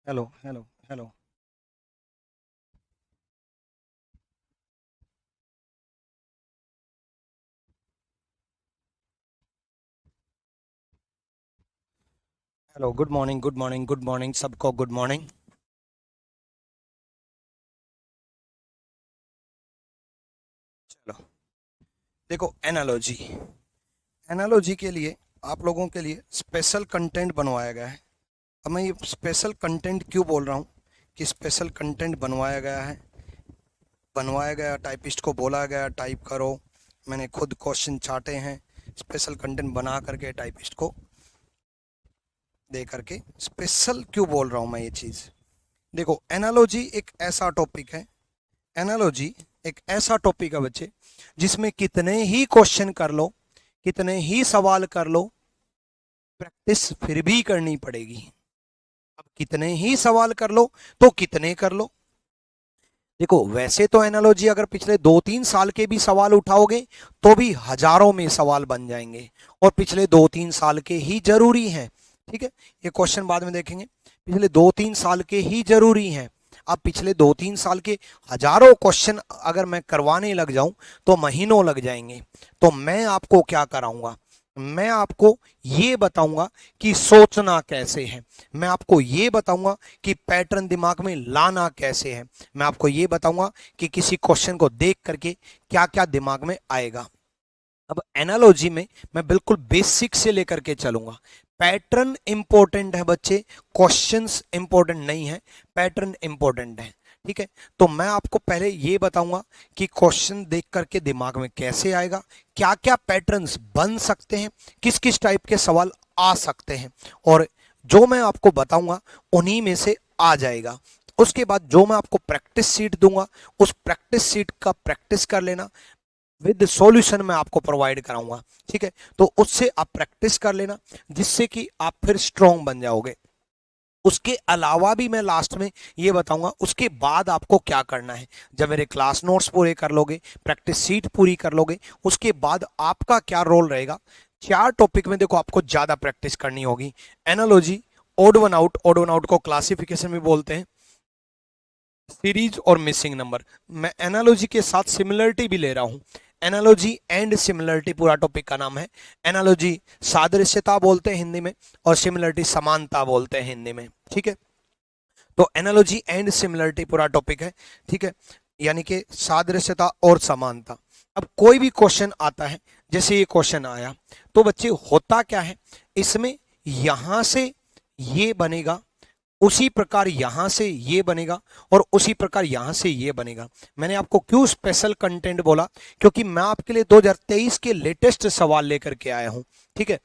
Hello hello hello. Hello, good morning good morning good morning सबको, good morning. चलो, देखो analogy. Analogy के लिए आप लोगों के लिए स्पेशल कंटेंट बनवाया गया है। अब मैं ये स्पेशल कंटेंट क्यों बोल रहा हूँ कि स्पेशल कंटेंट बनवाया गया, टाइपिस्ट को बोला गया टाइप करो। मैंने खुद क्वेश्चन चाटे हैं, स्पेशल कंटेंट बना करके टाइपिस्ट को दे करके। स्पेशल क्यों बोल रहा हूँ मैं ये चीज़? देखो, एनालॉजी एक ऐसा टॉपिक है, एनालॉजी एक ऐसा टॉपिक है बच्चे, जिसमें कितने ही क्वेश्चन कर लो, कितने ही सवाल कर लो, प्रैक्टिस फिर भी करनी पड़ेगी। अब कितने ही सवाल कर लो तो कितने कर लो। देखो, वैसे तो एनालॉजी अगर पिछले 2-3 साल के भी सवाल उठाओगे तो भी हजारों में सवाल बन जाएंगे, और पिछले 2-3 साल के ही जरूरी हैं। ठीक है, ये क्वेश्चन बाद में देखेंगे। पिछले 2-3 साल के ही जरूरी हैं। अब पिछले 2-3 साल के हजारों क्वेश्चन अगर मैं करवाने लग जाऊं तो महीनों लग जाएंगे। तो मैं आपको क्या कराऊंगा, मैं आपको ये बताऊंगा कि सोचना कैसे है, मैं आपको ये बताऊंगा कि पैटर्न दिमाग में लाना कैसे है, मैं आपको ये बताऊंगा कि किसी क्वेश्चन को देख करके क्या क्या दिमाग में आएगा। अब एनालॉजी में मैं बिल्कुल बेसिक से लेकर के चलूंगा। पैटर्न इंपॉर्टेंट है बच्चे, क्वेश्चंस इंपॉर्टेंट नहीं है, पैटर्न इंपॉर्टेंट है। ठीक है, तो मैं आपको पहले ये बताऊंगा कि क्वेश्चन देख करके दिमाग में कैसे आएगा, क्या क्या पैटर्न्स बन सकते हैं, किस किस टाइप के सवाल आ सकते हैं, और जो मैं आपको बताऊंगा उन्हीं में से आ जाएगा। उसके बाद जो मैं आपको प्रैक्टिस सीट दूंगा, उस प्रैक्टिस सीट का प्रैक्टिस कर लेना, विद सॉल्यूशन मैं आपको प्रोवाइड कराऊंगा। ठीक है, तो उससे आप प्रैक्टिस कर लेना, जिससे कि आप फिर स्ट्रांग बन जाओगे। उसके अलावा भी मैं लास्ट में ये बताऊंगा उसके बाद आपको क्या करना है। जब मेरे क्लास नोट्स पूरे कर लोगे, प्रैक्टिस सीट पूरी कर लोगे, उसके बाद आपका क्या रोल रहेगा। 4 टॉपिक में देखो आपको ज्यादा प्रैक्टिस करनी होगी। Analogy, odd one out, odd one out को क्लासिफिकेशन में बोलते हैं, सीरीज और मिसिंग नंबर। मैं एनालॉजी के साथ सिमिलरिटी भी ले रहा हूं। एनालॉजी एंड सिमिलरिटी पूरा टॉपिक का नाम है। एनालॉजी सादृश्यता बोलते हैं हिंदी में, और सिमिलरिटी समानता बोलते हैं हिंदी में। ठीक है, तो एनालॉजी एंड सिमिलरिटी पूरा टॉपिक है। ठीक है, यानी कि सादृश्यता और समानता। अब कोई भी क्वेश्चन आता है, जैसे ये क्वेश्चन आया, तो बच्चे होता क्या है इसमें, यहां से ये बनेगा, उसी प्रकार यहां से ये बनेगा, और उसी प्रकार यहां से ये बनेगा। मैंने आपको क्यों स्पेशल कंटेंट बोला, क्योंकि मैं आपके लिए 2023 के लेटेस्ट सवाल लेकर के आया हूं। ठीक है,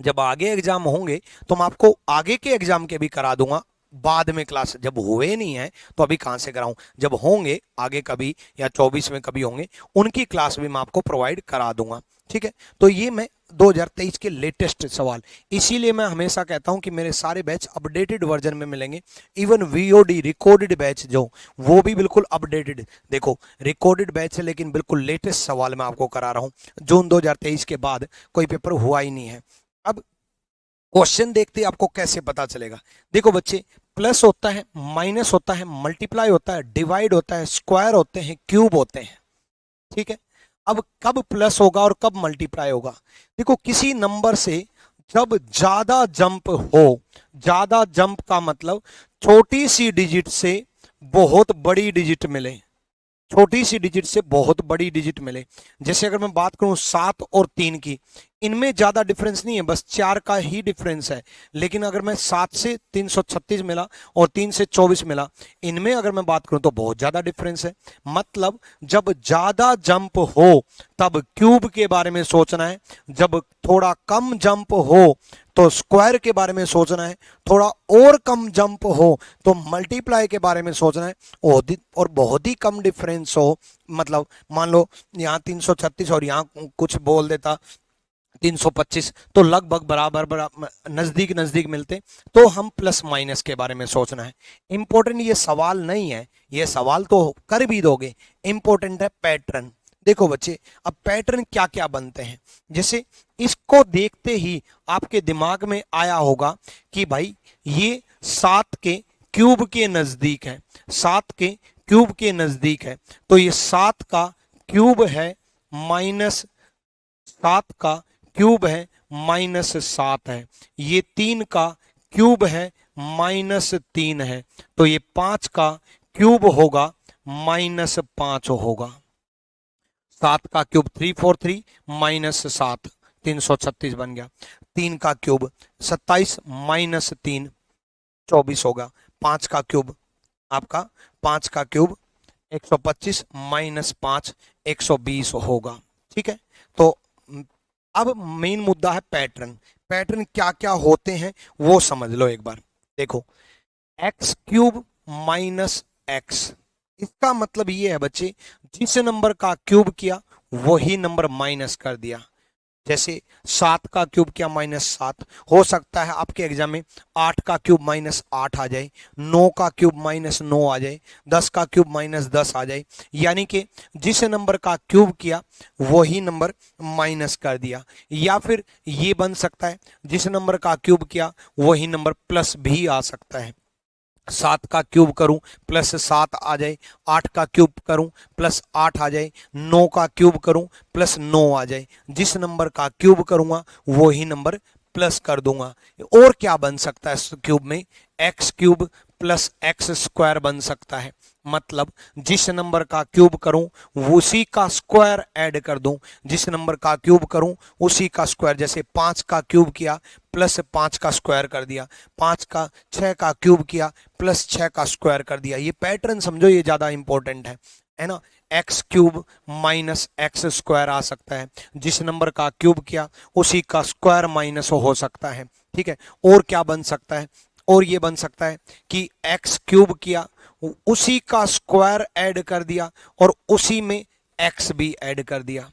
जब आगे एग्जाम होंगे तो मैं आपको आगे के एग्जाम के भी करा दूंगा। बाद में क्लास जब हुए नहीं है तो अभी कहां से कराऊं, जब होंगे आगे कभी, या 24 में कभी होंगे, उनकी क्लास भी मैं आपको प्रोवाइड करा दूंगा। ठीक है, तो ये मैं 2023 के लेटेस्ट सवाल, इसीलिए मैं हमेशा कहता हूं कि मेरे सारे बैच अपडेटेड वर्जन में मिलेंगे। इवन वीओडी रिकॉर्डेड बैच जो, वो भी बिल्कुल अपडेटेड। देखो, रिकॉर्डेड बैच है लेकिन बिल्कुल लेटेस्ट सवाल मैं आपको करा रहा हूं। जून 2023 के बाद कोई पेपर हुआ ही नहीं है। अब क्वेश्चन देखते आपको कैसे पता चलेगा। देखो बच्चे, प्लस होता है, माइनस होता है, मल्टीप्लाई होता है, डिवाइड होता है, स्क्वायर होते हैं, क्यूब होते हैं। ठीक है, अब कब प्लस होगा और कब मल्टीप्लाई होगा। देखो, किसी नंबर से जब ज्यादा जंप हो, ज्यादा जंप का मतलब छोटी सी डिजिट से बहुत बड़ी डिजिट मिले, छोटी सी डिजिट से बहुत बड़ी डिजिट मिले। जैसे अगर मैं बात करूं 7 और 3 की, इनमें ज्यादा डिफरेंस नहीं है, बस 4 का ही डिफरेंस है। लेकिन अगर मैं 7 से 336 मिला और 3 से 24 मिला, इनमें अगर मैं बात करूं तो बहुत ज्यादा डिफरेंस है। मतलब जब ज्यादा जंप हो तब क्यूब के बारे में सोचना है, जब थोड़ा कम जंप हो तो स्क्वायर के बारे में सोचना है, थोड़ा और कम जंप हो तो मल्टीप्लाई के बारे में सोचना है, और बहुत ही कम डिफरेंस हो, मतलब मान लो यहाँ 336 और यहाँ कुछ बोल देता 325, तो लगभग बराबर बराबर नजदीक नजदीक मिलते, तो हम प्लस माइनस के बारे में सोचना है। इंपॉर्टेंट ये सवाल नहीं है, ये सवाल तो कर भी दोगे, इंपॉर्टेंट है पैटर्न। देखो बच्चे, अब पैटर्न क्या क्या बनते हैं, जैसे इसको देखते ही आपके दिमाग में आया होगा कि भाई ये 7 के क्यूब के नजदीक है, 7 के क्यूब के नजदीक है, तो ये 7 का क्यूब है माइनस 7 का क्यूब है माइनस 7 है, ये 3 का क्यूब है माइनस 3 है, तो ये 5 का क्यूब होगा माइनस 5 होगा। 7 का क्यूब 343 माइनस 7 336 बन गया। 3 का क्यूब 27 माइनस 3 24 होगा। 5 का क्यूब आपका 5 का क्यूब 125 माइनस 5 120 होगा। ठीक है, तो अब मेन मुद्दा है पैटर्न। पैटर्न क्या क्या होते हैं वो समझ लो एक बार। देखो, एक्स क्यूब माइनस एक्स, इसका मतलब ये है बच्चे, जिस नंबर का क्यूब किया वही नंबर माइनस कर दिया। जैसे 7 का क्यूब किया माइनस 7, हो सकता है आपके एग्जाम में 8 का क्यूब माइनस 8 आ जाए, 9 का क्यूब माइनस 9 आ जाए, 10 का क्यूब माइनस 10 आ जाए, यानी कि जिस नंबर का क्यूब किया वही नंबर माइनस कर दिया। या फिर ये बन सकता है, जिस नंबर का क्यूब किया वही नंबर प्लस भी आ सकता है। 7 का क्यूब करूं प्लस 7 आ जाए, 8 का क्यूब करूं प्लस 8 आ जाए, 9 का क्यूब करूं प्लस 9 आ जाए। जिस नंबर का क्यूब करूंगा वही नंबर प्लस कर दूंगा। और क्या बन सकता है इस क्यूब में, x cube plus x square बन सकता है। मतलब जिस नंबर का क्यूब करूं उसी का स्क्वायर ऐड कर दूं, जिस नंबर का क्यूब करूं उसी का स्क्वायर। जैसे 5 का क्यूब किया प्लस 5 का स्क्वायर कर दिया, 6 का क्यूब किया प्लस 6 का स्क्वायर कर दिया। ये पैटर्न समझो, ये ज्यादा इंपॉर्टेंट है ना। X cube minus x square आ सकता है, जिस नंबर का क्यूब किया उसी का स्क्वायर माइनस हो सकता है। ठीक है, और क्या बन सकता है, और ये बन सकता है कि एक्स क्यूब किया उसी का स्क्वायर ऐड कर दिया और उसी में एक्स भी ऐड कर दिया।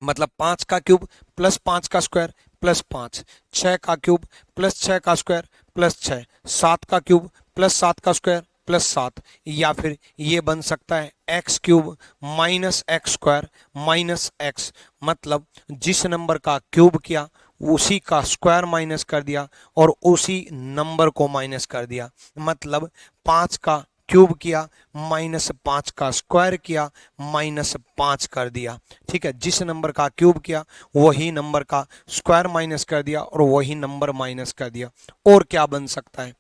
मतलब 5 का क्यूब प्लस 5 का स्क्वायर प्लस 5, 6 का क्यूब प्लस 6 का स्क्वायर प्लस 6, 7 का क्यूब प्लस 7 का स्क्वायर प्लस 7। या फिर ये बन सकता है x cube minus x square minus x, मतलब जिस नंबर का क्यूब किया उसी का स्क्वायर माइनस कर दिया और उसी नंबर को माइनस कर दिया। मतलब 5 का क्यूब किया माइनस 5 का स्क्वायर किया माइनस 5 कर दिया। ठीक है, जिस नंबर का क्यूब किया वही नंबर का स्क्वायर माइनस कर दिया और वही नंबर माइनस कर दिया। और क्या बन सकता है,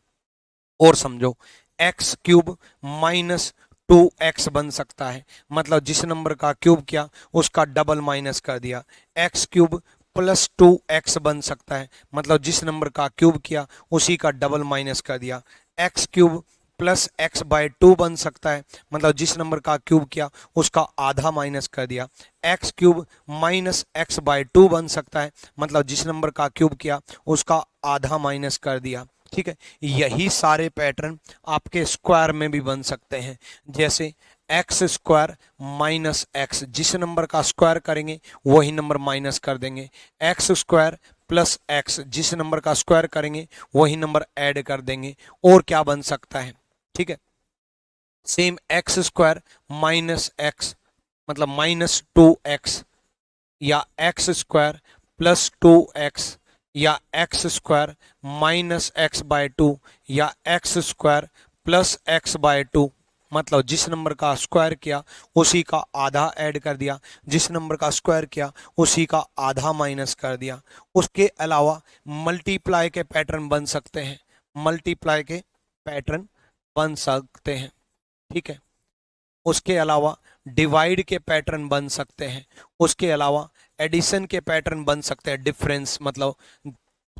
और समझो, एक्स क्यूब माइनस 2x बन सकता है। मतलब जिस नंबर का क्यूब किया उसका डबल माइनस कर दिया। एक्स क्यूब प्लस 2x बन सकता है, मतलब जिस नंबर का क्यूब किया उसी का डबल माइनस कर दिया। X cube plus x by 2 बन सकता है, मतलब जिस नंबर का क्यूब किया उसका आधा माइनस कर दिया। X cube minus x by 2 बन सकता है, मतलब जिस नंबर का क्यूब किया उसका आधा माइनस कर दिया। ठीक है, यही सारे पैटर्न आपके स्क्वायर में भी बन सकते हैं। जैसे एक्स स्क्वायर माइनस एक्स, जिस नंबर का स्क्वायर करेंगे वही नंबर माइनस कर देंगे। एक्स स्क्वायर प्लस एक्स, जिस नंबर का स्क्वायर करेंगे वही नंबर ऐड कर देंगे। और क्या बन सकता है, ठीक है, same x square minus x, मतलब माइनस 2x, या एक्स स्क्वायर प्लस 2x, या x square minus x by 2, या x square plus x by 2। मतलब जिस नंबर का स्क्वायर किया उसी का आधा ऐड कर दिया, जिस नंबर का स्क्वायर किया उसी का आधा माइनस कर दिया। उसके अलावा मल्टीप्लाई के पैटर्न बन सकते हैं, मल्टीप्लाई के पैटर्न बन सकते हैं। ठीक है, उसके अलावा डिवाइड के पैटर्न बन सकते हैं, उसके अलावा एडिशन के पैटर्न बन सकते हैं। डिफरेंस मतलब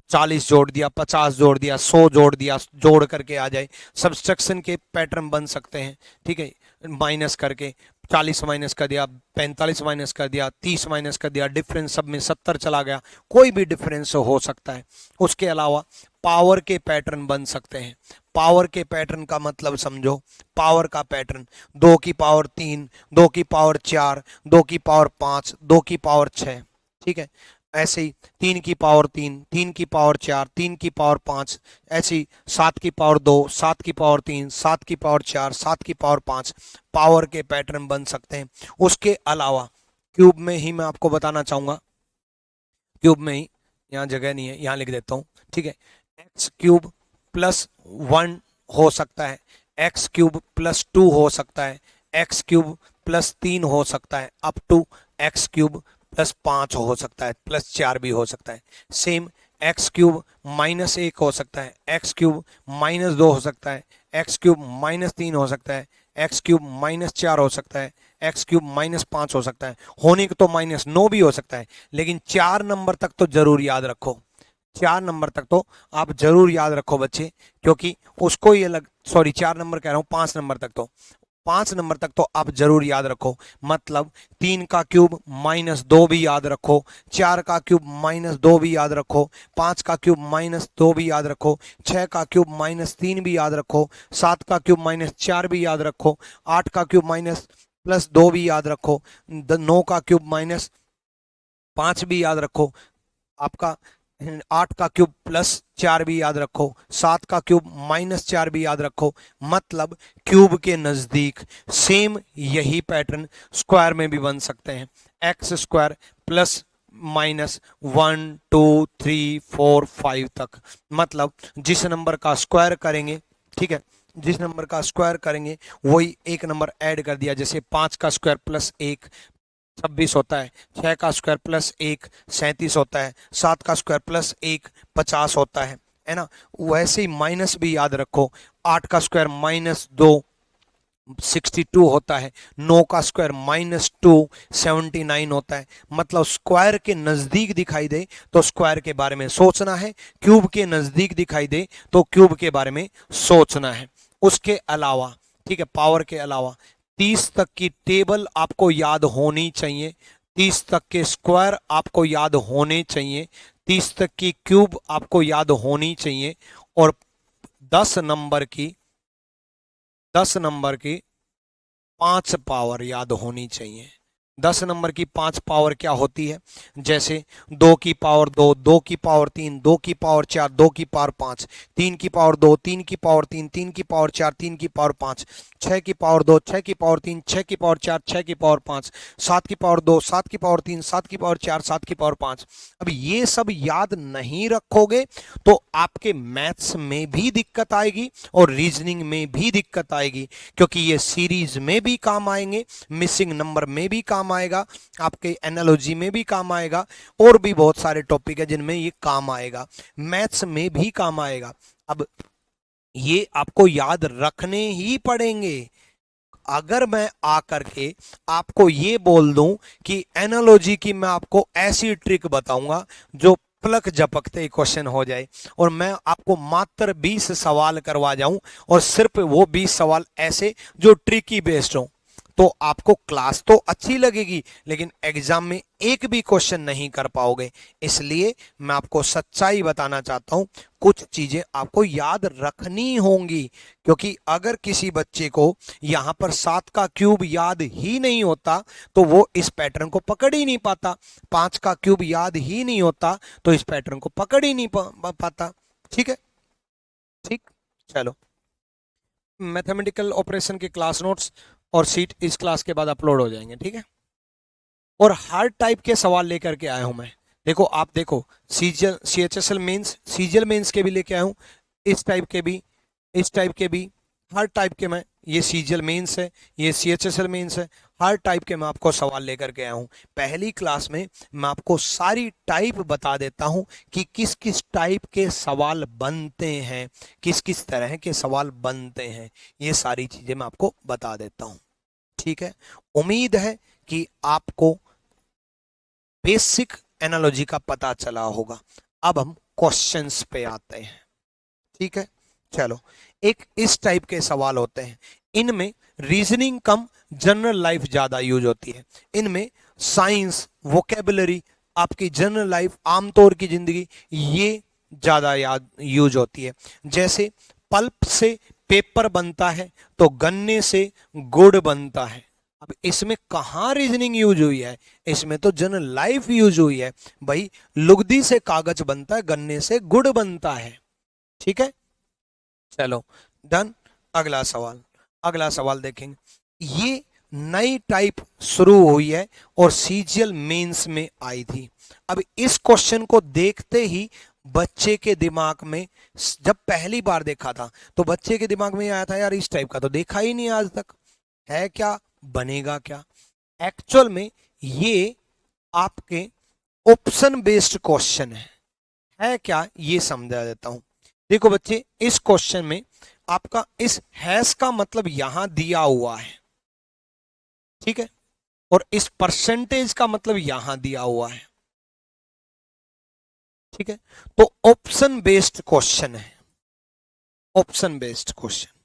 40 जोड़ दिया, 50 जोड़ दिया, 100 जोड़ दिया, जोड़ करके आ जाए। सब्सट्रैक्शन के पैटर्न बन सकते हैं। ठीक है, माइनस करके 40 माइनस कर दिया, 45 माइनस कर दिया, 30 माइनस कर दिया, डिफरेंस सब में 70 चला गया, कोई भी डिफरेंस हो सकता है। उसके अलावा पावर के पैटर्न बन सकते हैं। पावर के पैटर्न का मतलब समझो, पावर का पैटर्न 2 की पावर 3, 2 की पावर 4, 2 की पावर 5, 2 की पावर 6। ठीक है, ऐसे ही 3 की पावर 3, 3 की पावर 4, 3 की पावर 5, ऐसे ही 7 की पावर 2, 7 की पावर 3, 7 की पावर 4, 7 की पावर 5 पावर के पैटर्न बन सकते हैं। उसके अलावा क्यूब में ही मैं आपको बताना चाहूंगा, क्यूब में ही, यहाँ जगह नहीं है यहाँ लिख देता हूँ। ठीक है, एक्स क्यूब प्लस 1 हो सकता है, एक्स क्यूब प्लस 2 हो सकता है, एक्स क्यूब प्लस 3 हो सकता है, up to x cube plus 5 हो सकता है, प्लस 4 भी हो सकता है। सेम एक्स क्यूब माइनस 1 हो सकता है, एक्स क्यूब माइनस 2 हो सकता है, एक्स क्यूब माइनस 3 हो सकता है, एक्स क्यूब माइनस 4 हो सकता है, एक्स क्यूब माइनस 5 हो सकता है, होने को तो माइनस 9 भी हो सकता है, लेकिन 4 नंबर तक तो जरूर याद रखो। 4 नंबर तक तो आप जरूर याद रखो बच्चे, क्योंकि उसको ये लग, सॉरी 4 नंबर कह रहा हूं, 5 नंबर तक तो, 5 नंबर तक तो आप जरूर याद रखो। मतलब 3 का क्यूब माइनस 2 भी याद रखो, 4 का क्यूब माइनस 2 भी याद रखो, 5 का क्यूब माइनस 2 भी याद रखो, 6 का क्यूब माइनस 3 भी याद रखो, 7 का क्यूब माइनस 4 भी याद रखो, 8 का क्यूब माइनस प्लस 2 भी याद रखो, 9 का क्यूब माइनस 5 भी याद रखो, आपका 8 का क्यूब प्लस 4 भी याद रखो, 7 का क्यूब माइनस 4 भी याद रखो। मतलब क्यूब के नजदीक सेम यही पैटर्न स्क्वायर में भी बन सकते हैं, एक्स स्क्वायर प्लस माइनस 1 2 3 4 5 तक। मतलब जिस नंबर का स्क्वायर करेंगे, ठीक है, जिस नंबर का स्क्वायर करेंगे वही एक नंबर ऐड कर दिया। जैसे 5 का स्क्वायर प्लस 1 26 होता है, 6 का स्क्वायर प्लस 1 37 होता है, 7 का स्क्वायर प्लस 1 50 होता है ना। वैसे ही माइनस भी याद रखो, 8 का स्क्वायर माइनस 2 62 होता है, 9 का स्क्वायर माइनस 2 79 होता है। मतलब स्क्वायर के नजदीक दिखाई दे तो स्क्वायर के बारे में सोचना है, क्यूब के नजदीक दिखाई दे तो क्यूब के बारे में सोचना है। उसके अलावा, ठीक है, पावर के अलावा 30 तक की टेबल आपको याद होनी चाहिए, 30 तक के स्क्वायर आपको याद होने चाहिए, 30 तक की क्यूब आपको याद होनी चाहिए, और 10 नंबर की 5 पावर याद होनी चाहिए। 10 नंबर की 5 पावर क्या होती है? जैसे 2 की पावर 2, 2 की पावर 3, 2 की पावर 4, 2 की पावर 5, 3 की पावर 2, 3 की पावर 3, 3 की पावर 4, 3 की पावर 5, 6 की पावर 2, 6 की पावर 3, 6 की पावर 4, 6 की पावर 5, 7 की पावर 2, 7 की पावर 3, 7 की पावर 4, 7 की पावर 5। अब ये सब याद नहीं रखोगे तो आपके मैथ्स में भी दिक्कत आएगी और रीजनिंग में भी दिक्कत आएगी, क्योंकि ये सीरीज में भी काम आएंगे, मिसिंग नंबर में भी काम आएगा, आपके एनालॉजी में भी काम आएगा, और भी बहुत सारे टॉपिक है जिनमें ये काम आएगा, मैथ्स में भी काम आएगा। अब ये आपको याद रखने ही पड़ेंगे। अगर मैं आकर के आपको ये बोल दूं कि एनालॉजी की मैं आपको ऐसी ट्रिक बताऊंगा जो पलक झपकते क्वेश्चन हो जाए, और मैं आपको मात्र 20 सवाल करवा जाऊं, और सिर्फ वो 20 सवाल ऐसे जो ट्रिकी बेस्ड हो, तो आपको क्लास तो अच्छी लगेगी लेकिन एग्जाम में एक भी क्वेश्चन नहीं कर पाओगे। इसलिए मैं आपको सच्चाई बताना चाहता हूं, कुछ चीजें आपको याद रखनी होंगी, क्योंकि अगर किसी बच्चे को यहां पर 7 का क्यूब याद ही नहीं होता तो वो इस पैटर्न को पकड़ ही नहीं पाता, 5 का क्यूब याद ही नहीं होता तो इस पैटर्न को पकड़ ही नहीं पाता। ठीक है, ठीक, चलो, मैथमेटिकल ऑपरेशन के क्लास नोट्स और सीट इस क्लास के बाद अपलोड हो जाएंगे, ठीक है। और हर टाइप के सवाल लेकर के आया हूं मैं। देखो, आप देखो, CGL CHSL mains, CGL mains के भी लेके आया हूं, इस टाइप के भी, इस टाइप के भी, हर टाइप के मैं, ये सीजीएल मेंस है, ये सीएचएसएल मेंस है, हर टाइप के मैं आपको सवाल लेकर के आया हूं। पहली क्लास में मैं आपको सारी टाइप बता देता हूं कि किस किस टाइप के सवाल बनते हैं, किस किस तरह के सवाल बनते हैं, ये सारी चीजें मैं आपको बता देता हूं। ठीक है, उम्मीद है कि आपको बेसिक एनालॉजी का पता चला होगा। अब हम क्वेश्चंस पे आते हैं, ठीक है। चलो, एक इस टाइप के सवाल होते हैं, इनमें रीजनिंग कम जनरल लाइफ ज्यादा यूज होती है, इनमें साइंस, वोकेबलरी, आपकी जनरल लाइफ, आमतौर की जिंदगी, ये ज्यादा याद यूज होती है। जैसे पल्प से पेपर बनता है तो गन्ने से गुड़ बनता है। अब इसमें कहां रीजनिंग यूज हुई है? इसमें तो जनरल लाइफ यूज हुई है भाई। लुगदी से कागज बनता है, गन्ने से गुड़ बनता है। ठीक है, चलो डन। अगला सवाल, अगला सवाल देखेंगे। ये नई टाइप शुरू हुई है और सीजीएल मेंस में आई थी। अब इस क्वेश्चन को देखते ही बच्चे के दिमाग में जब पहली बार देखा था तो बच्चे के दिमाग में आया था यार इस टाइप का तो देखा ही नहीं आज तक, है क्या, बनेगा क्या। एक्चुअल में ये आपके ऑप्शन बेस्ड क्वेश्चन है क्या ये समझा देता हूं। देखो बच्चे, इस क्वेश्चन में आपका इस हैश का मतलब यहां दिया हुआ है, ठीक है, और इस परसेंटेज का मतलब यहां दिया हुआ है, ठीक है। तो ऑप्शन बेस्ड क्वेश्चन है, ऑप्शन बेस्ड क्वेश्चन,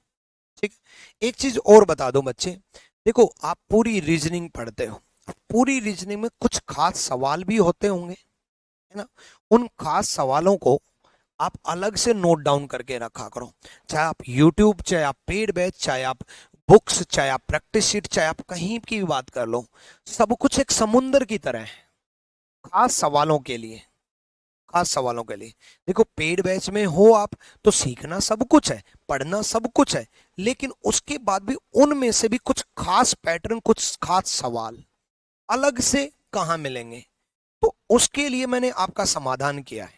ठीक है। एक चीज और बता दो बच्चे, देखो आप पूरी रीजनिंग पढ़ते हो, पूरी रीजनिंग में कुछ खास सवाल भी होते होंगे, है ना। उन खास सवालों को आप अलग से नोट डाउन करके रखा करो, चाहे आप यूट्यूब, चाहे आप पेड बैच, चाहे आप बुक्स, चाहे आप प्रैक्टिस शीट, चाहे आप कहीं की भी बात कर लो, सब कुछ एक समुंदर की तरह है खास सवालों के लिए, खास सवालों के लिए। देखो पेड बैच में हो आप तो सीखना सब कुछ है, पढ़ना सब कुछ है, लेकिन उसके बाद भी उनमें से भी कुछ खास पैटर्न, कुछ खास सवाल अलग से कहाँ मिलेंगे, तो उसके लिए मैंने आपका समाधान किया है।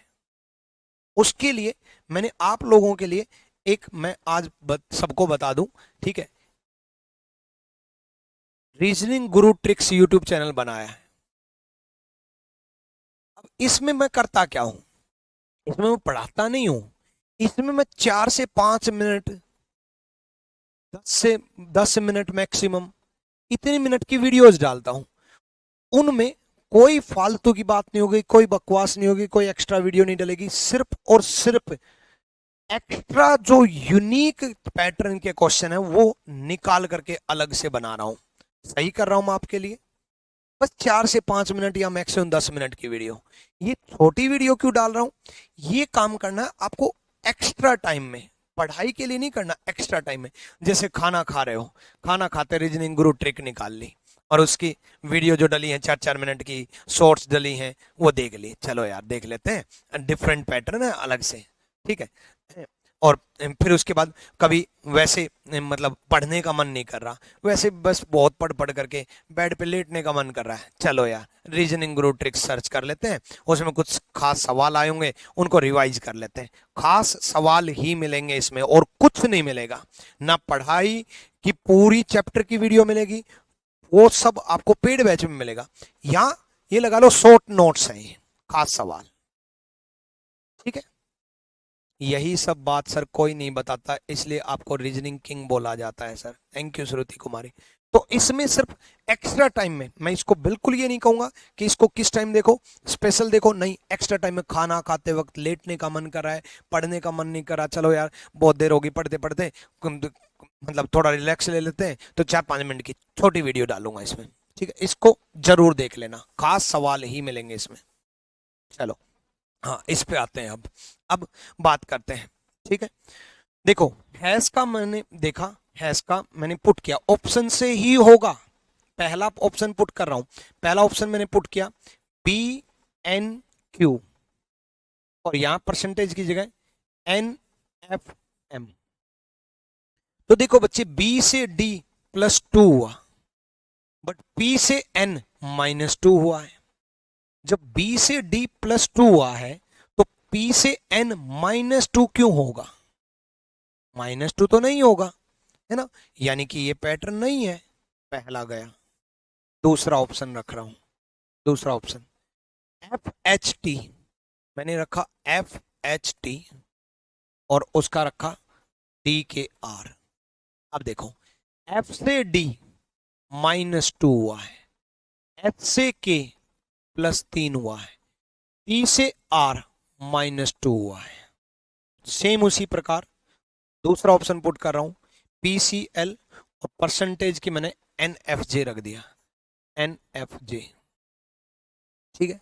उसके लिए मैंने आप लोगों के लिए एक, मैं आज सबको बता दूं, ठीक है, रीजनिंग गुरु ट्रिक्स यूट्यूब चैनल बनाया है। अब इसमें मैं करता क्या हूं, इसमें मैं पढ़ाता नहीं हूं, इसमें मैं 4 से 5 मिनट, 10 मिनट मैक्सिमम, इतने मिनट की वीडियोस डालता हूं। उनमें कोई फालतू की बात नहीं होगी, कोई बकवास नहीं होगी, कोई एक्स्ट्रा वीडियो नहीं डलेगी, सिर्फ और सिर्फ एक्स्ट्रा जो यूनिक पैटर्न के क्वेश्चन है वो निकाल करके अलग से बना रहा हूं, सही कर रहा हूं मैं आपके लिए। बस 4 से 5 मिनट या मैक्सिमम 10 मिनट की वीडियो, ये छोटी वीडियो क्यों डाल रहा हूं, ये काम करना है आपको एक्स्ट्रा टाइम में, पढ़ाई के लिए नहीं करना, एक्स्ट्रा टाइम में। जैसे खाना खा रहे हो, खाना खाते रीजनिंग गुरु ट्रिक निकाल ली और उसकी वीडियो जो डली है 4 4 मिनट की शॉर्ट्स डली हैं वो देख ली, चलो यार देख लेते हैं, डिफरेंट पैटर्न है अलग से, ठीक है। और फिर उसके बाद कभी वैसे मतलब पढ़ने का मन नहीं कर रहा, वैसे बस बहुत पढ़ पढ़ करके बेड पे लेटने का मन कर रहा है, चलो यार रीजनिंग गुरु ट्रिक्स सर्च कर लेते हैं, उसमें कुछ खास सवाल आए होंगे उनको रिवाइज कर लेते हैं। खास सवाल ही मिलेंगे इसमें और कुछ नहीं मिलेगा, ना पढ़ाई की पूरी चैप्टर की वीडियो मिलेगी, वो सब आपको पेड बैच में मिलेगा, या ये लगा लो शॉर्ट नोट्स हैं ये खास सवाल, ठीक है। यही सब बात सर कोई नहीं बताता, इसलिए आपको रीजनिंग किंग बोला जाता है सर। थैंक यू श्रुति कुमारी। तो इसमें सिर्फ एक्स्ट्रा टाइम में, मैं इसको बिल्कुल ये नहीं कहूंगा कि इसको किस टाइम देखो, स्पेशल देखो, नहीं, एक्स्ट्रा टाइम में खाना खाते वक्त लेटने का मन कर रहा है, पढ़ने का मन नहीं कर रहा, चलो यार बहुत देर होगी पढ़ते पढ़ते, मतलब थोड़ा रिलैक्स ले लेते हैं, तो 4 5 मिनट की छोटी वीडियो डालूंगा इसमें, ठीक है। इसको जरूर देख लेना, खास सवाल ही मिलेंगे इसमें। चलो हाँ, इस पे आते हैं अब बात करते हैं, ठीक है। देखो हैश का मैंने देखा, हैश का मैंने पुट किया, ऑप्शन से ही होगा, पहला ऑप्शन पुट कर रहा हूं, पहला ऑप्शन मैंने पुट किया PNQ, और यहां परसेंटेज की जगह NFM। तो देखो बच्चे B से D +2 हुआ, बट P से N -2 हुआ है। जब B से D +2 हुआ है तो P से N -2 क्यों होगा, -2 तो नहीं होगा, है ना, यानी कि ये पैटर्न नहीं है, पहला गया। दूसरा ऑप्शन रख रहा हूं, दूसरा ऑप्शन FHT, मैंने रखा FHT और उसका रखा DKR। अब देखो F से D -2 हुआ है, H से K +3 हुआ है, T से R -2 हुआ है। सेम उसी प्रकार दूसरा ऑप्शन पुट कर रहा हूं PCL, और परसेंटेज की मैंने NFJ रख दिया, NFJ, ठीक है।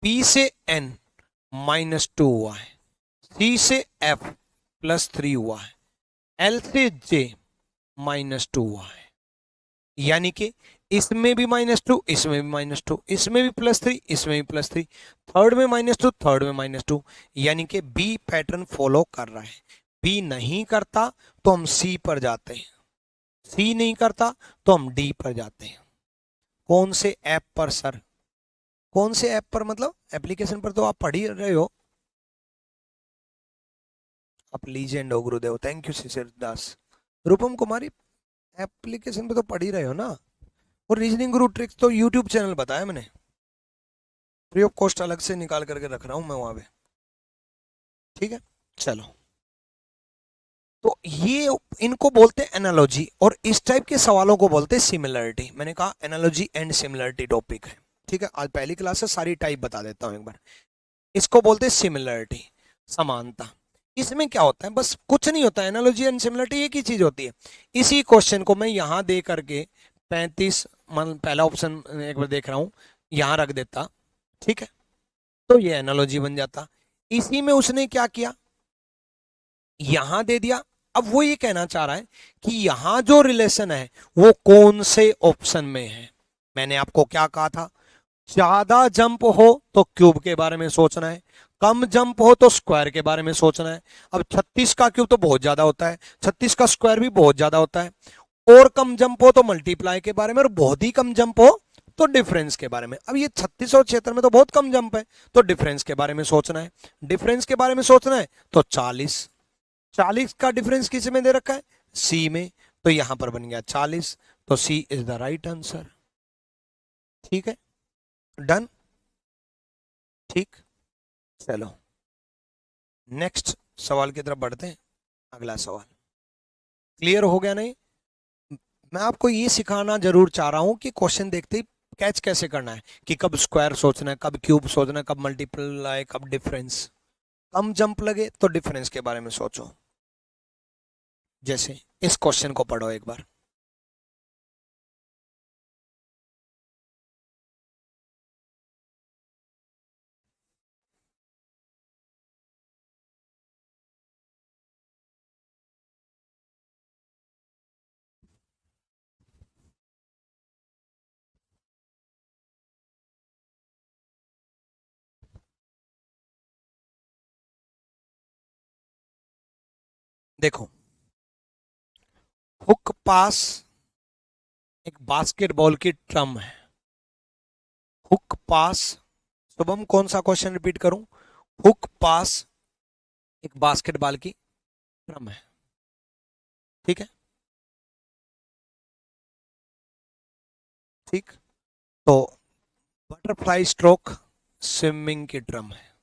P से N -2 हुआ है, C से F +3 हुआ है, L से J -2 हुआ है, यानी कि इसमें भी -2, इसमें भी -2, इसमें भी +3, इसमें भी +3, थर्ड में -2, थर्ड में -2, यानी कि बी पैटर्न फॉलो कर रहा है। बी नहीं करता तो हम सी पर जाते हैं, सी नहीं करता तो हम डी पर जाते हैं। कौन से ऐप पर सर, कौन से ऐप पर, मतलब एप्लीकेशन पर तो आप पढ़ ही रहे हो, आप लीजेंड हो गुरुदेव, thank you Shishir Das. Rupam Kumari, application पे तो पढ़ ही रहे हो ना, और रीजनिंग गुरु ट्रिक्स तो यूट्यूब चैनल बताया मैंने, फ्री ऑफ कॉस्ट अलग से निकाल करके रख रहा हूँ मैं वहां पे। ठीक है, चलो। तो ये इनको बोलते हैं एनालॉजी, और इस टाइप के सवालों को बोलते हैं सिमिलरिटी। मैंने कहा एनालॉजी एंड सिमिलरिटी टॉपिक है। ठीक है, आज पहली क्लास से सारी टाइप बता देता हूं एक बार। इसको बोलते हैं सिमिलरिटी, समानता। इसमें क्या होता है, बस कुछ नहीं होता, एनालॉजी एंड सिमिलरिटी एक ही चीज होती है। इसी क्वेश्चन को मैं यहां दे करके 35 मान पहला ऑप्शन एक बार देख रहा हूं, यहां रख देता, ठीक है, तो ये एनालॉजी बन जाता। इसी में उसने क्या किया, यहां दे दिया। अब वो ये कहना चाह रहा है कि यहां जो रिलेशन है वो कौन से ऑप्शन में है। मैंने आपको क्या कहा था, ज्यादा जंप हो तो क्यूब के बारे में सोचना है, कम जंप हो तो स्क्वायर के बारे में सोचना है। अब 36 का क्यूब तो बहुत ज्यादा होता है, 36 का स्क्वायर भी बहुत ज्यादा होता है। और कम जंप हो तो मल्टीप्लाई के बारे में, और बहुत ही कम जंप हो तो डिफरेंस के बारे में। अब ये 36 और 76 में तो बहुत कम जंप है, तो डिफरेंस के बारे में सोचना है। डिफरेंस के बारे में सोचना है तो 40 का डिफरेंस किस में दे रखा है, सी में, तो यहां पर बन गया 40, तो सी इज द राइट आंसर। ठीक है, डन। ठीक, चलो नेक्स्ट सवाल की तरफ बढ़ते हैं। अगला सवाल क्लियर हो गया नहीं? मैं आपको ये सिखाना जरूर चाह रहा हूं कि क्वेश्चन देखते ही कैच कैसे करना है, कि कब स्क्वायर सोचना है, कब क्यूब सोचना है, कब मल्टीप्लाई, कब डिफरेंस। कम जंप लगे तो डिफरेंस के बारे में सोचो। जैसे इस क्वेश्चन को पढ़ो एक बार। देखो, हुक पास एक बास्केटबॉल की टर्म है। हुक पास, शुभम कौन सा क्वेश्चन रिपीट करूं? हुक पास एक बास्केटबॉल की टर्म है। ठीक है, ठीक। तो बटरफ्लाई स्ट्रोक स्विमिंग की टर्म है।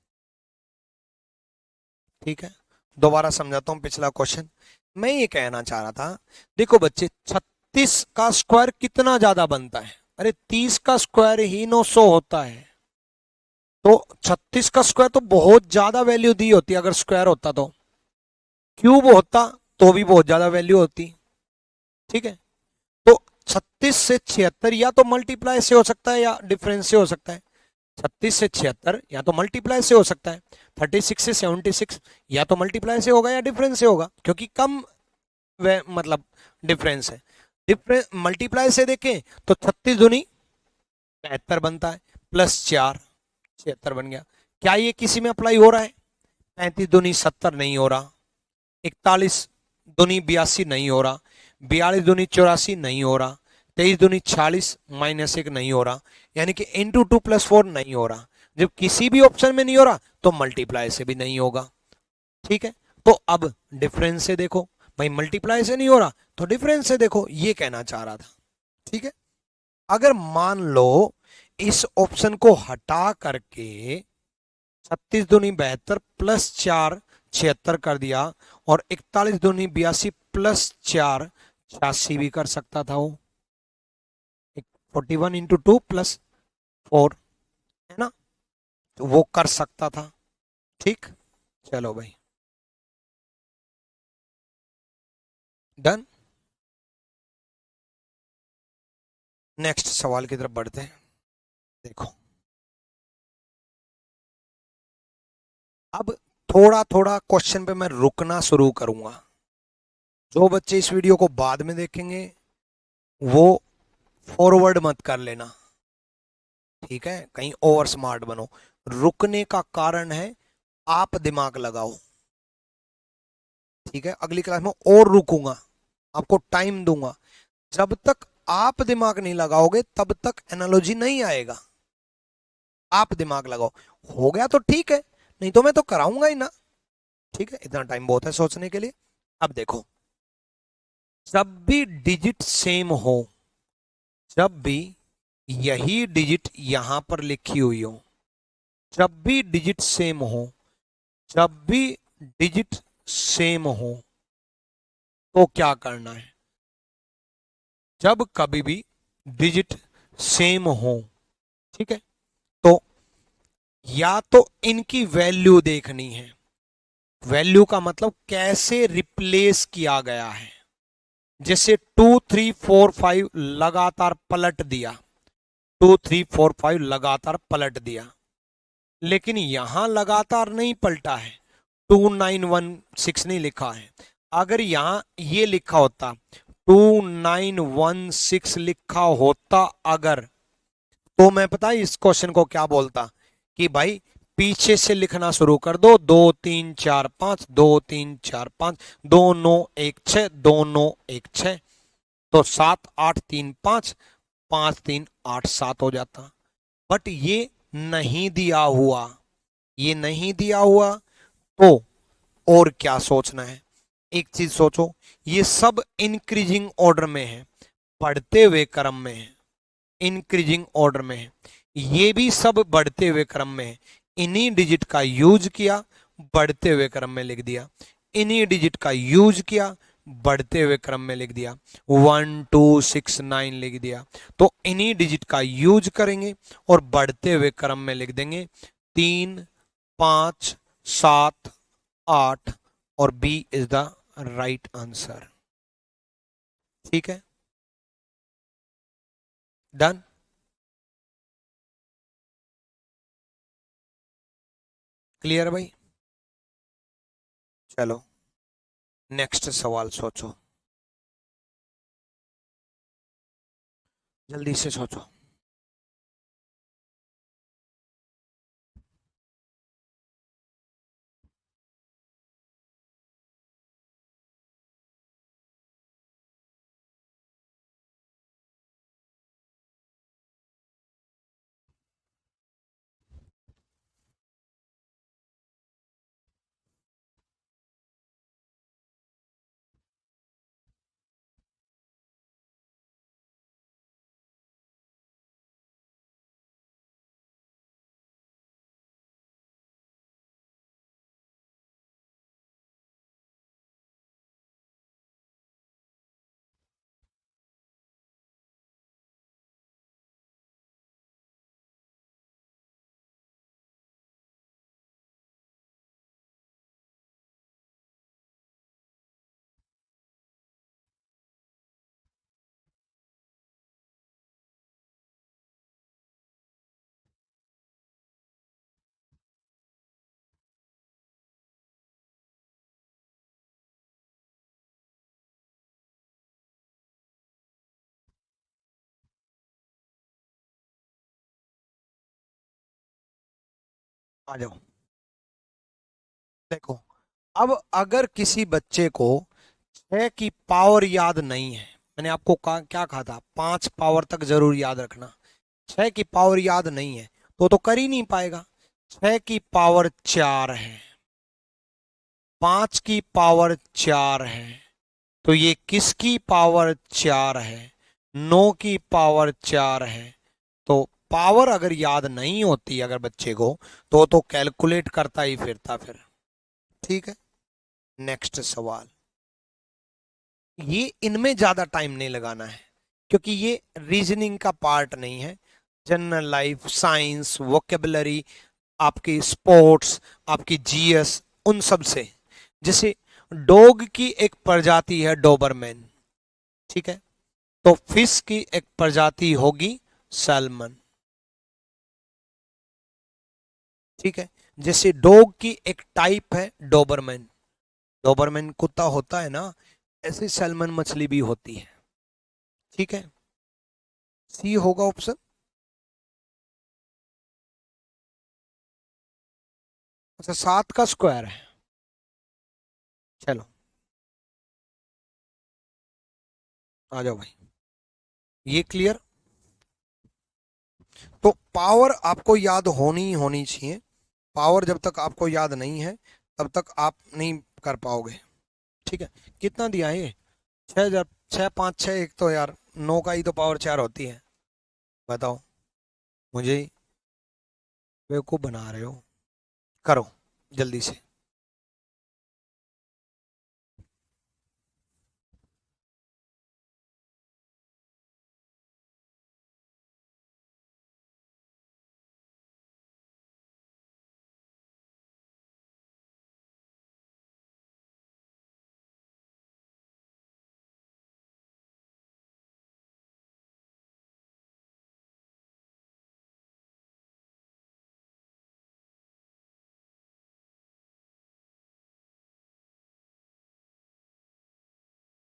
ठीक है, दोबारा समझाता हूं पिछला क्वेश्चन। मैं ये कहना चाह रहा था, देखो बच्चे, 36 का स्क्वायर कितना ज्यादा बनता है? अरे 30 का स्क्वायर ही 900 होता है। तो 36 का स्क्वायर तो बहुत ज्यादा वैल्यू दी होती अगर स्क्वायर होता तो। क्यूब होता तो भी बहुत ज्यादा वैल्यू होती। ठीक है, तो 36 से 76 या तो मल्टीप्लाई से हो सकता है या डिफरेंस से हो सकता है। 36 से 76 या तो मल्टीप्लाई से हो सकता है, 36 से 76 या तो मल्टीप्लाई से होगा या डिफरेंस से होगा, क्योंकि कम मतलब डिफरेंस है। डिफरेंस मल्टीप्लाई से देखें तो 36 दूनी 72 बनता है, प्लस 4 76 बन गया। क्या ये किसी में अप्लाई हो रहा है? 35 दूनी 70 नहीं हो रहा, 41 दूनी 82 नहीं हो रहा, 42 दूनी 84 नहीं हो रहा, 23 दूनी 40 -1 नहीं हो रहा, यानी कि इंटू 2+4 नहीं हो रहा। जब किसी भी ऑप्शन में नहीं हो रहा तो मल्टीप्लाई से भी नहीं होगा। ठीक है, तो अब डिफरेंस से देखो, भाई मल्टीप्लाई से नहीं हो रहा तो डिफरेंस से देखो, ये कहना चाह रहा था। ठीक है, अगर मान लो इस ऑप्शन को हटा करके 36 दूनी 72 प्लस 4 76 कर दिया, और 41 दूनी 82 प्लस 4 86 भी कर सकता था वो। 41 इंटू 2+4 है ना, तो वो कर सकता था। ठीक, चलो भाई, डन। नेक्स्ट सवाल की तरफ बढ़ते हैं। देखो, अब थोड़ा थोड़ा क्वेश्चन पे मैं रुकना शुरू करूंगा। जो बच्चे इस वीडियो को बाद में देखेंगे वो फॉरवर्ड मत कर लेना। ठीक है, कहीं ओवर स्मार्ट बनो। रुकने का कारण है आप दिमाग लगाओ। ठीक है, अगली क्लास में और रुकूंगा, आपको टाइम दूंगा। जब तक आप दिमाग नहीं लगाओगे तब तक एनालॉजी नहीं आएगा। आप दिमाग लगाओ, हो गया तो ठीक है, नहीं तो मैं तो कराऊंगा ही ना। ठीक है, इतना टाइम बहुत है सोचने के लिए। अब देखो, जब भी डिजिट सेम हो, जब भी यही डिजिट यहां पर लिखी हुई हो, जब भी डिजिट सेम हो, जब भी डिजिट सेम हो, तो क्या करना है? जब कभी भी डिजिट सेम हो, ठीक है, तो या तो इनकी वैल्यू देखनी है। वैल्यू का मतलब कैसे रिप्लेस किया गया है। जैसे 2 3 4 5 लगातार पलट दिया, 2 3 4 5 लगातार पलट दिया, लेकिन यहां लगातार नहीं पलटा है, 2916 नहीं लिखा है। अगर यहां ये लिखा होता, 2916 लिखा होता अगर, तो मैं पता है इस क्वेश्चन को क्या बोलता कि भाई पीछे से लिखना शुरू कर दो, 2 3 4 5, 2 3 4 5, 2 9 1 6, 2 9 1 6, तो 7 8 3 5, 5 3 8 7 हो जाता। बट ये नहीं दिया हुआ, ये नहीं दिया हुआ, तो और क्या सोचना है? एक चीज सोचो, ये सब इंक्रीजिंग ऑर्डर में है, बढ़ते हुए क्रम में है, इंक्रीजिंग ऑर्डर में है, ये भी सब बढ़ते हुए क्रम में है। इन्हीं डिजिट का यूज किया, बढ़ते हुए क्रम में लिख दिया, इन्हीं डिजिट का यूज किया, बढ़ते हुए क्रम में लिख दिया, 1269 लिख दिया। तो इन्हीं डिजिट का यूज करेंगे और बढ़ते हुए क्रम में लिख देंगे 3 5 7 8, और B is the right answer. ठीक है, डन। क्लियर भाई? चलो नेक्स्ट सवाल सोचो, जल्दी से सोचो। आ जाओ, देखो, अब अगर किसी बच्चे को 6 की पावर याद नहीं है, मैंने आपको क्या कहा था, 5 पावर तक जरूर याद रखना, 6 की पावर याद नहीं है तो कर ही नहीं पाएगा। 6 की पावर 4 है, 5 की पावर 4 है, तो ये किसकी पावर 4 है? 9 की पावर 4 है। तो पावर अगर याद नहीं होती अगर बच्चे को, तो कैलकुलेट करता ही फिरता फिर। ठीक है, नेक्स्ट सवाल। ये इनमें ज्यादा टाइम नहीं लगाना है, क्योंकि ये रीजनिंग का पार्ट नहीं है। जनरल लाइफ, साइंस, वोकेबलरी, आपकी स्पोर्ट्स, आपकी जीएस, उन सब से। जैसे डॉग की एक प्रजाति है डोबरमैन, ठीक है, तो फिश की एक प्रजाति होगी सैल्मन। ठीक है, जैसे डॉग की एक टाइप है डोबरमैन, डोबरमैन कुत्ता होता है ना, ऐसे सैल्मन मछली भी होती है। ठीक है, सी होगा ऑप्शन। अच्छा, 7 का स्क्वायर है। चलो आ जाओ भाई, ये क्लियर। तो पावर आपको याद होनी ही होनी चाहिए। पावर जब तक आपको याद नहीं है तब तक आप नहीं कर पाओगे। ठीक है, कितना दिया है ये? 6,000, 6, 5, 6, एक तो यार 9 का ही तो पावर 4 होती है। बताओ, मुझे ही बेवकूफ़ बना रहे हो। करो जल्दी से।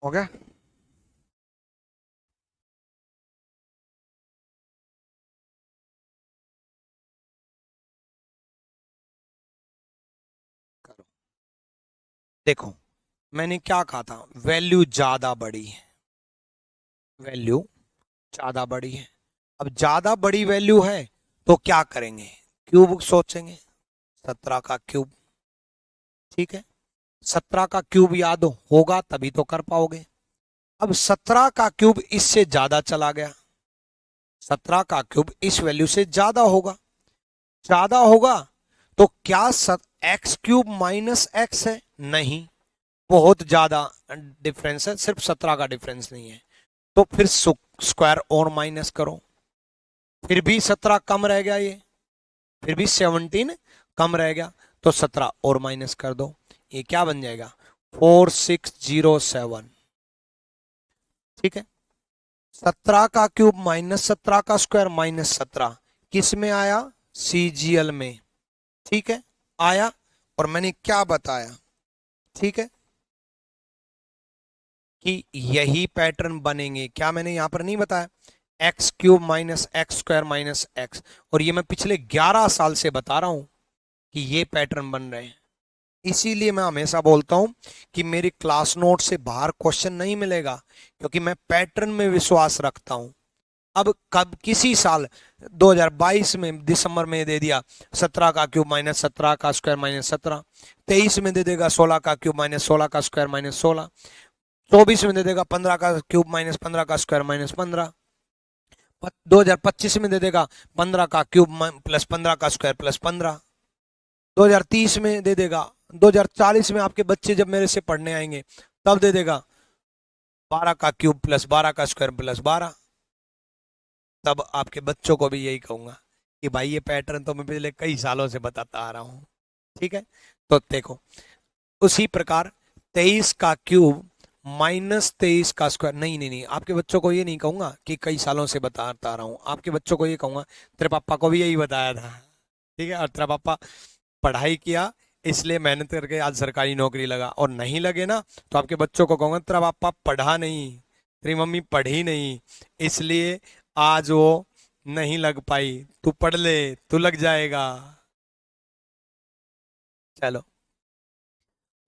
हो गया? करो। देखो, मैंने क्या कहा था, वैल्यू ज्यादा बड़ी है, वैल्यू ज्यादा बड़ी है। अब ज्यादा बड़ी वैल्यू है तो क्या करेंगे, क्यूब सोचेंगे, 17 का क्यूब। ठीक है, 17 का क्यूब याद होगा तभी तो कर पाओगे। अब 17 का क्यूब इससे ज्यादा चला गया, 17 का क्यूब इस वैल्यू से ज्यादा होगा, ज्यादा होगा तो क्या एक्स क्यूब माइनस एक्स है? नहीं, बहुत ज्यादा डिफरेंस है, सिर्फ 17 का डिफरेंस नहीं है। तो फिर स्क्वायर और माइनस करो, फिर भी 17 कम रह गया, ये फिर भी 17 कम रह गया, तो 17 और माइनस कर दो। ये क्या बन जाएगा, 4607। ठीक है, 17 का क्यूब माइनस 17 का स्क्वायर माइनस 17 किस में आया, सीजीएल में। ठीक है, आया। और मैंने क्या बताया, ठीक है, कि यही पैटर्न बनेंगे। क्या मैंने यहां पर नहीं बताया, x cube minus x square minus x. और ये मैं पिछले 11 साल से बता रहा हूं कि ये पैटर्न बन रहे हैं। इसीलिए मैं हमेशा बोलता हूं कि मेरी क्लास नोट से बाहर क्वेश्चन नहीं मिलेगा, क्योंकि मैं पैटर्न में विश्वास रखता हूं। अब कब किसी साल 2022 में दिसंबर में दे दिया 17 का क्यूब माइनस 17 का स्क्वायर माइनस 17, 23 में दे देगा 16 का क्यूब माइनस 16 का स्क्वायर माइनस 16, 24 में दे देगा 15 का क्यूब माइनस 15 का स्क्वायर माइनस 15, 2025 में दे देगा 15 का क्यूब प्लस 15 का स्क्वायर प्लस 15, 2030 में दे देगा, 2040 में आपके बच्चे जब मेरे से पढ़ने आएंगे तब दे देगा 12 का क्यूब प्लस 12 का स्क्वायर प्लस 12। तब आपके बच्चों को भी यही कहूंगा कि भाई ये पैटर्न तो मैं पिछले कई सालों से बताता आ रहा हूं। ठीक है, तो देखो, उसी प्रकार 23 का क्यूब माइनस 23 का स्क्वायर, नहीं नहीं नहीं, आपके बच्चों को ये नहीं कहूंगा कि कई सालों से बताता आ रहा हूं, आपके बच्चों को ये कहूंगा तेरे पापा को भी यही बताया था। ठीक है, और तेरा पापा पढ़ाई किया इसलिए मेहनत करके आज सरकारी नौकरी लगा, और नहीं लगे ना तो आपके बच्चों को कहूंगा तेरा पापा पढ़ा नहीं, तेरी मम्मी पढ़ी नहीं, इसलिए आज वो नहीं लग पाई, तू पढ़ ले, तू लग जाएगा। चलो,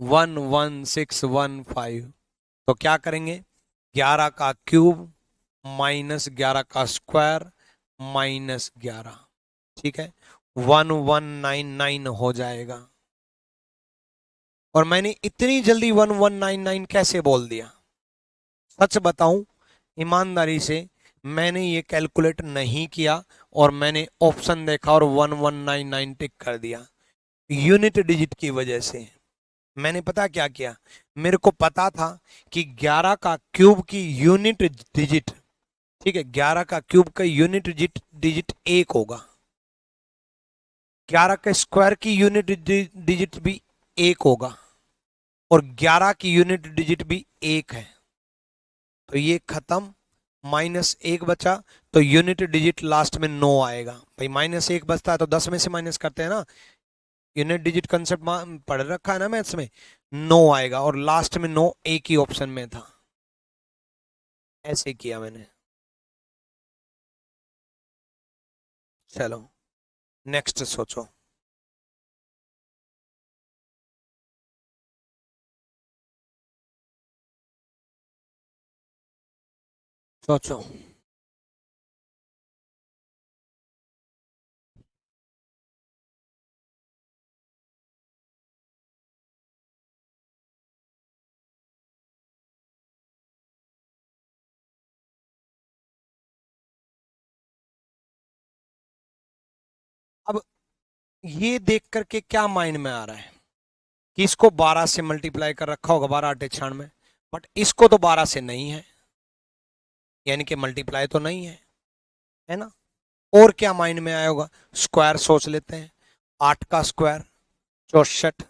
11615, तो क्या करेंगे, 11 का क्यूब माइनस 11 का स्क्वायर माइनस 11। ठीक है, 1199 हो जाएगा। और मैंने इतनी जल्दी 1199 कैसे बोल दिया, सच बताऊं ईमानदारी से, मैंने ये कैलकुलेट नहीं किया और मैंने ऑप्शन देखा और 1199 टिक कर दिया, यूनिट डिजिट की वजह से। मैंने पता क्या किया, मेरे को पता था कि 11 का क्यूब की यूनिट डिजिट, ठीक है, 11 का क्यूब का यूनिट डिजिट डिजिट 1 होगा, 11 के स्क्वायर की यूनिट डिजिट भी 1 होगा, और 11 की यूनिट डिजिट भी 1 है। तो ये खत्म, -1 बचा, तो यूनिट डिजिट लास्ट में 9 आएगा। भाई -1 बचता है तो 10 में से माइनस करते हैं ना, यूनिट डिजिट कंसेप्ट पढ़ रखा है ना मैथ्स में, 9 आएगा, और लास्ट में 9 एक ही ऑप्शन में था। ऐसे किया मैंने। चलो नेक्स्ट सोचो। सोचो। ये देख करके क्या माइंड में आ रहा है कि इसको 12 से मल्टीप्लाई कर रखा होगा, 12×8 = 96, बट इसको तो 12 से नहीं है, यानी कि मल्टीप्लाई तो नहीं है ना। और क्या माइंड में आया होगा, स्क्वायर सोच लेते हैं, 8 का स्क्वायर 64,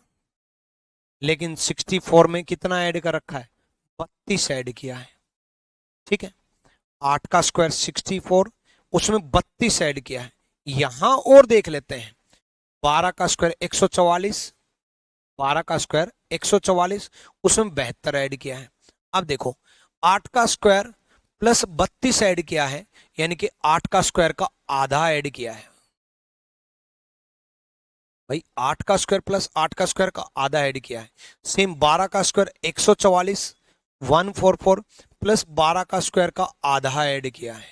लेकिन 64 में कितना ऐड कर रखा है, 32 ऐड किया है, ठीक है। 8 का स्क्वायर 64, उसमें 32 ऐड किया है। यहां और देख लेते हैं, 12 का स्क्वायर 144, 12 का स्क्वायर 144, उसमें 72 ऐड किया है। अब देखो, 8 का स्क्वायर प्लस 32 ऐड किया है, यानी कि 8 का स्क्वायर का आधा ऐड किया है। भाई 8 का स्क्वायर प्लस 8 का स्क्वायर का आधा ऐड किया है। सेम 12 का स्क्वायर 144, 144 प्लस 12 का स्क्वायर का आधा ऐड किया है,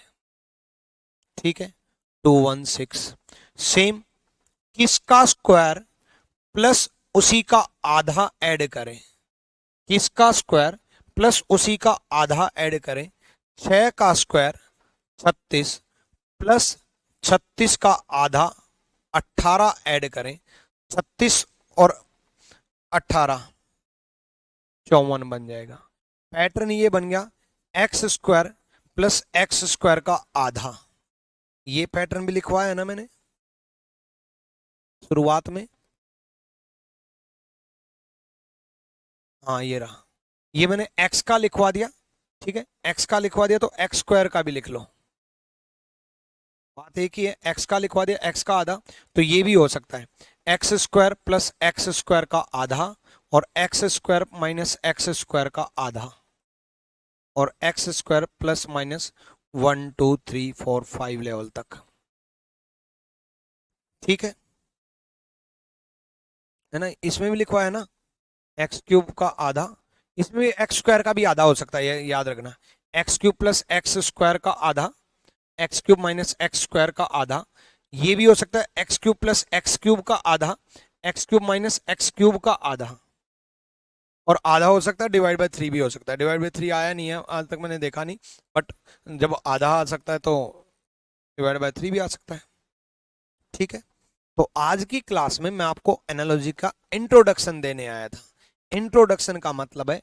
ठीक है, 216। सेम किसका स्क्वायर प्लस उसी का आधा ऐड करें, किसका स्क्वायर प्लस उसी का आधा ऐड करें, 6 का स्क्वायर 36 प्लस 36 का आधा 18 ऐड करें, 36 और 18 54 बन जाएगा। पैटर्न ये बन गया, x square plus x square का आधा। ये पैटर्न भी लिखवाया है ना मैंने शुरुआत में, हाँ ये रहा, ये मैंने एक्स का लिखवा दिया, ठीक है, एक्स का लिखवा दिया तो एक्स स्क्वायर का भी लिख लो, बात एक ही है, एक्स का लिखवा दिया एक्स का आधा, तो ये भी हो सकता है x square plus x square का आधा और x square minus x square का आधा और x square plus minus 1 2 3 4 5 level तक, ठीक है ना। इसमें भी लिखवाया ना एक्स क्यूब का आधा, इसमें भी एक्स स्क्वायर का भी आधा हो सकता है, ये याद रखना, x cube plus x square का आधा, x cube minus x square का आधा, ये भी हो सकता है x cube plus x cube का आधा, x cube minus x cube का आधा, और आधा हो सकता है डिवाइड बाय 3 भी हो सकता है। डिवाइड बाय 3 आया नहीं है आज तक, मैंने देखा नहीं, बट जब आधा आ सकता है तो डिवाइड बाय 3 भी आ सकता है, ठीक है। तो आज की क्लास में मैं आपको एनालॉजी का इंट्रोडक्शन देने आया था। इंट्रोडक्शन का मतलब है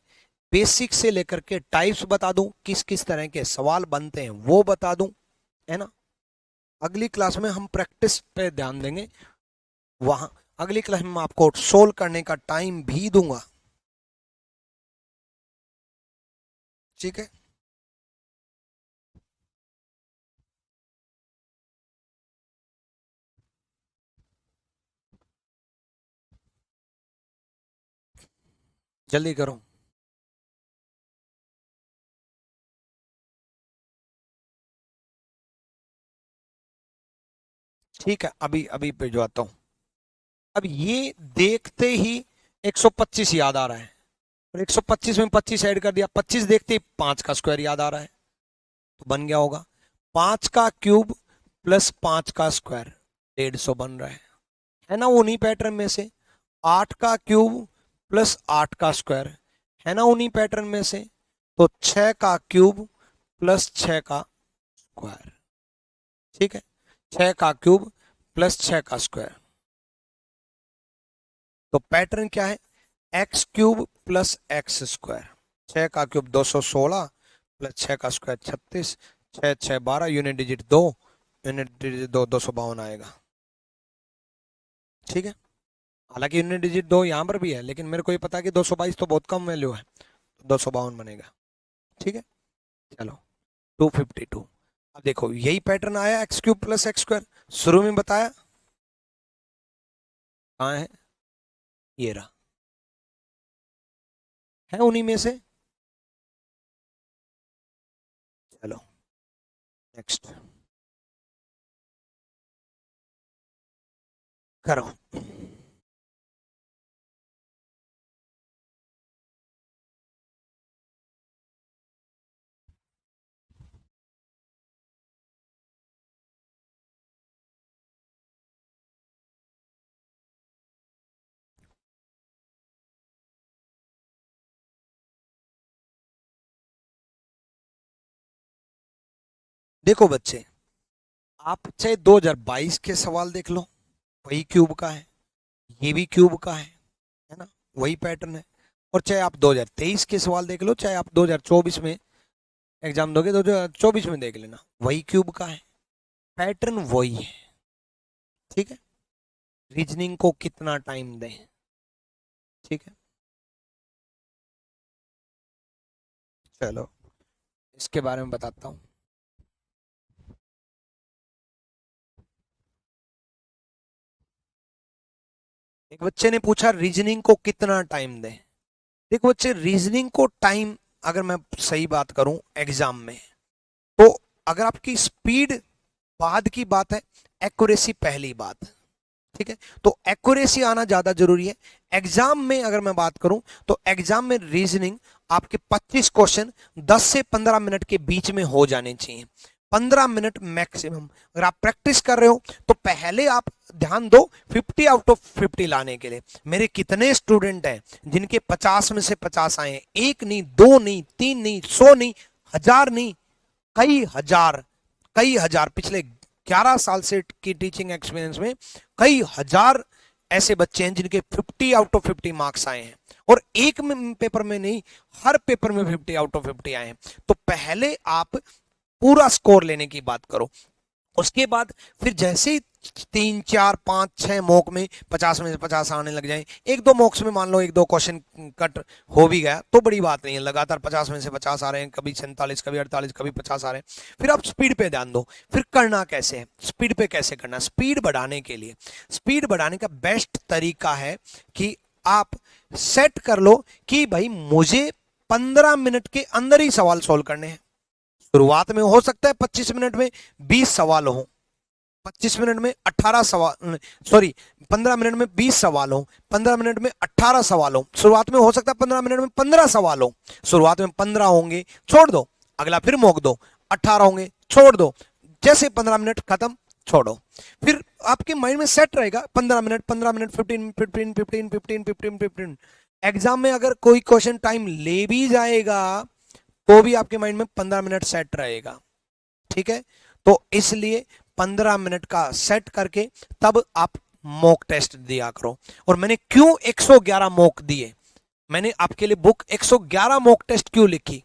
बेसिक से लेकर के टाइप्स बता दूं, किस किस तरह के सवाल बनते हैं वो बता दूं, है ना। अगली क्लास में हम प्रैक्टिस पे ध्यान देंगे, वहां अगली क्लास में मैं आपको सोल्व करने का टाइम भी दूंगा, ठीक है। जल्दी करो। ठीक है, अभी अभी भिजवाता हूँ। अब ये देखते ही 125 याद आ रहा है, और 125 में 25 ऐड कर दिया, 25 देखते ही 5 का स्क्वायर याद आ रहा है, तो बन गया होगा 5 का क्यूब प्लस 5 का स्क्वायर 150 बन रहा है ना उन्हीं पैटर्न में से। 8 का क्यूब प्लस 8 का स्क्वायर है ना उन्हीं पैटर्न में से। तो 6 का क्यूब प्लस 6 का स्क्वायर, ठीक है, 6 का क्यूब प्लस 6 का स्क्वायर। तो पैटर्न क्या है, x cube plus x square, 6 का क्यूब 216 प्लस 6 का square 36, 6 6 12, unit digit 2, unit digit 2 252 आएगा, ठीक है। हालांकि यूनिट डिजिट 2 यहाँ पर भी है, लेकिन मेरे को ये पता है कि 222 तो बहुत कम वैल्यू है, तो 252 बनेगा, ठीक है। चलो 252। अब देखो यही पैटर्न आया, x cube plus x square, शुरू में बताया कहाँ है, ये रहा, है उन्हीं में से। चलो नेक्स्ट करो। देखो बच्चे, आप चाहे 2022 के सवाल देख लो, वही क्यूब का है, ये भी क्यूब का है ना, वही पैटर्न है। और चाहे आप 2023 के सवाल देख लो, चाहे आप 2024 में एग्जाम दोगे, 2024 में देख लेना, वही क्यूब का है, पैटर्न वही है। ठीक है, रीजनिंग को कितना टाइम दें, ठीक है। चलो इसके बारे में बताता हूं। एक बच्चे ने पूछा रीजनिंग को कितना टाइम दें। देखो बच्चे, रीजनिंग को टाइम, अगर मैं सही बात करूं एग्जाम में, तो अगर आपकी स्पीड बाद की बात है, एक्यूरेसी पहली बात, ठीक है। तो एक्यूरेसी आना ज्यादा जरूरी है। एग्जाम में अगर मैं बात करूं, तो एग्जाम में रीजनिंग आपके 25 क्वेश्चन 10 से 15 मिनट के बीच में हो जाने चाहिए, 15 मिनट मैक्सिमम। अगर आप प्रैक्टिस कर रहे हो तो पहले आप ध्यान दो 50 आउट ऑफ 50 लाने के लिए। मेरे कितने स्टूडेंट हैं जिनके 50 में से 50 आए हैं, एक नहीं, दो नहीं, तीन नहीं, 100 नहीं, 1000 नहीं, कई हजार, कई हजार। पिछले 11 साल से की टीचिंग एक्सपीरियंस में कई हजार ऐसे बच्चे हैं जिनके 50 आउट ऑफ 50 मार्क्स आए हैं, और एक में पेपर में नहीं, हर पेपर में 50 आउट ऑफ 50 आए हैं। तो पहले आप पूरा स्कोर लेने की बात करो, उसके बाद फिर जैसे ही 3 4 5 6 मॉक में 50 में से 50 आने लग जाए, एक दो मॉक्स में मान लो एक दो क्वेश्चन कट हो भी गया तो बड़ी बात नहीं है, लगातार 50 में से 50 आ रहे हैं, कभी 47, कभी 48, कभी 50 आ रहे हैं। फिर आप स्पीड पे ध्यान दो। फिर करना कैसे है, स्पीड पे कैसे करना, स्पीड बढ़ाने के लिए, स्पीड बढ़ाने का बेस्ट तरीका है कि आप सेट कर लो कि भाई मुझे 15 मिनट के अंदर ही सवाल सोल्व करने हैं। शुरुआत में हो सकता है 25 मिनट में 20 सवाल हो, 25 मिनट में 18 सवाल, सॉरी 15 मिनट में 20 सवाल हो, 15 मिनट में 18 सवाल हो। शुरुआत में हो सकता है 15 मिनट में 15 सवाल हो, शुरुआत में 15 होंगे, छोड़ दो, अगला फिर मौक दो, 18 होंगे, छोड़ दो, जैसे 15 मिनट खत्म, छोड़ो। फिर आपके माइंड में सेट रहेगा 15 मिनट, 15 मिनट, 15 15 15 15 15 15। एग्जाम में अगर कोई क्वेश्चन टाइम ले भी जाएगा तो भी आपके माइंड में 15 मिनट सेट रहेगा, ठीक है। तो इसलिए 15 मिनट का सेट करके तब आप मॉक टेस्ट दिया करो। और मैंने क्यों 111 मॉक दिए, मैंने आपके लिए बुक 111 मॉक टेस्ट क्यों लिखी,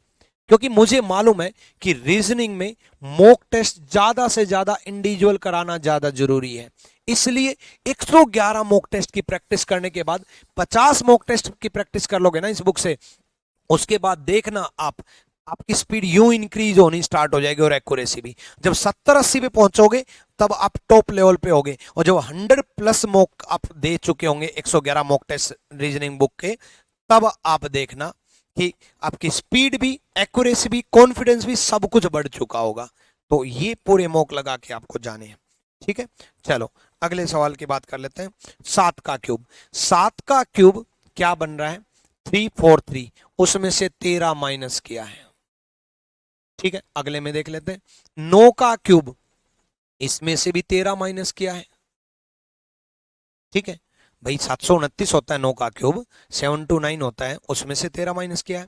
क्योंकि मुझे मालूम है कि रीजनिंग में मॉक टेस्ट ज्यादा से ज्यादा इंडिविजुअल कराना ज्यादा जरूरी है। इसलिए 111 मॉक टेस्ट की प्रैक्टिस करने के बाद 50 मॉक टेस्ट की प्रैक्टिस कर लोगे ना इस बुक से, उसके बाद देखना आपकी स्पीड यूं इंक्रीज होनी स्टार्ट हो जाएगी, और एक्यूरेसी भी। जब 70-80 पे पहुंचोगे तब आप टॉप लेवल पे होगे, और जब 100+ मॉक आप दे चुके होंगे 111 मॉक टेस्ट रीजनिंग बुक के, तब आप देखना कि आपकी स्पीड भी, एक्यूरेसी भी, कॉन्फिडेंस भी, सब कुछ बढ़ चुका होगा। तो ये पूरे मॉक लगा के आपको जाने हैं, ठीक है। चलो अगले सवाल की बात कर लेते हैं। 7 का क्यूब, 7 का क्यूब क्या बन रहा है, 343, उसमें से 13 माइनस किया है, ठीक है। अगले में देख लेते हैं। 9 का क्यूब, इसमें से भी 13 माइनस किया है, ठीक है भाई। 729 होता है 9 का क्यूब, 729 होता है, उसमें से 13 माइनस किया है।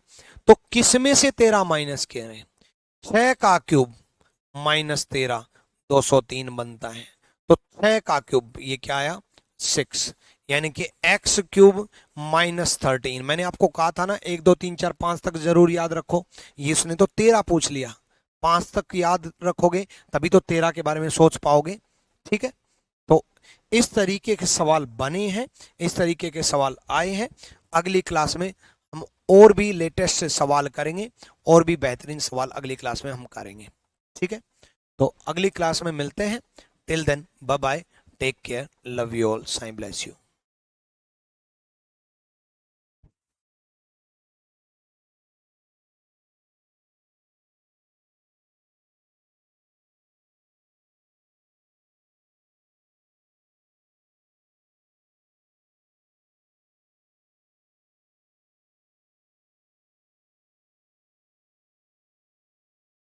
तो किस में से 13 माइनस किया है, 6 का क्यूब माइनस 13, 203 बनता है। तो 6 का क्यूब ये क्या आया, 6, यानी कि एक्स क्यूब माइनस 13। मैंने आपको कहा था ना 1 2 3 4 5 तक जरूर याद रखो, ये इसने तो 13 पूछ लिया, 5 तक याद रखोगे तभी तो 13 के बारे में सोच पाओगे, ठीक है। तो इस तरीके के सवाल बने हैं, इस तरीके के सवाल आए हैं। अगली क्लास में हम और भी लेटेस्ट सवाल करेंगे, और भी बेहतरीन सवाल अगली क्लास में हम करेंगे, ठीक है। तो अगली क्लास में मिलते हैं। Till then bye bye, take care, love you all, Sai bless you.